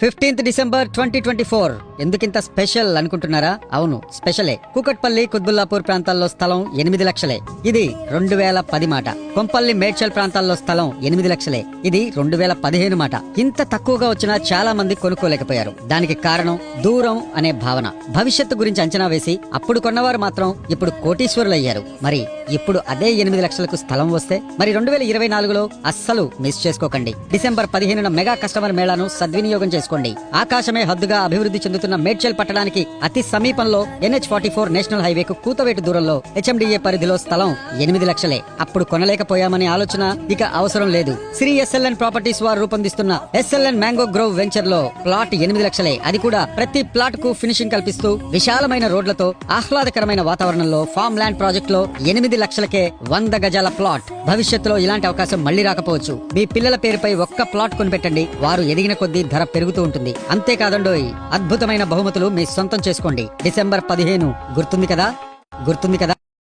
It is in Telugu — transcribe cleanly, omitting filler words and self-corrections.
15th December 2024 ఎందుకింత స్పెషల్ అనుకుంటున్నారా? అవును, స్పెషలే. కూకట్పల్లి, కుత్బుల్లాపూర్ ప్రాంతాల్లో స్థలం 8 లక్షలే. ఇది 2010 మాట. కొంపల్లి, మేడ్చల్ ప్రాంతాల్లో స్థలం 8 లక్షలే. ఇది 2015 మాట. ఇంత తక్కువగా వచ్చినా చాలా మంది కొనుక్కోలేకపోయారు. దానికి కారణం దూరం అనే భావన. భవిష్యత్తు గురించి అంచనా వేసి అప్పుడు కొన్నవారు మాత్రం ఇప్పుడు కోటీశ్వరులయ్యారు. మరి ఇప్పుడు అదే 8 లక్షలకు స్థలం వస్తే మరి 2024లో అస్సలు మిస్ చేసుకోకండి. డిసెంబర్ 15న మెగా కస్టమర్ మేళాను సద్వినియోగం చేసుకోండి. ఆకాశమే హద్దుగా అభివృద్ధి చెందుతున్న మేడ్చల్ పట్టణానికి అతి సమీపంలో NH44 నేషనల్ హైవేకు కూతవేటు దూరంలో HMDA పరిధిలో స్థలం 8 లక్షలే. అప్పుడు కొనలేకపోయామనే ఆలోచన ఇక అవసరం లేదు. శ్రీ SLN ప్రాపర్టీస్ వారు రూపొందిస్తున్న SLN మ్యాంగో గ్రోవ్ వెంచర్ లో ప్లాట్ 8 లక్షలే. అది కూడా ప్రతి ప్లాట్ కు ఫినిషింగ్ కల్పిస్తూ విశాలమైన రోడ్లతో ఆహ్లాదకరమైన వాతావరణంలో ఫామ్ ల్యాండ్ ప్రాజెక్ట్ లో 8 లక్షలకే 100 గజాల ప్లాట్. భవిష్యత్తులో ఇలాంటి అవకాశం మళ్లీ రాకపోవచ్చు. మీ పిల్లల పేరుపై ఒక్క ప్లాట్ కొనిపెట్టండి. వారు ఎదిగిన కొద్దీ ధర పెరుగుతూ ఉంటుంది. అంతేకాదండోయ్, అద్భుతమైన బహుమతులు మీ సొంతం చేసుకోండి. డిసెంబర్ 15 గుర్తుంది కదా?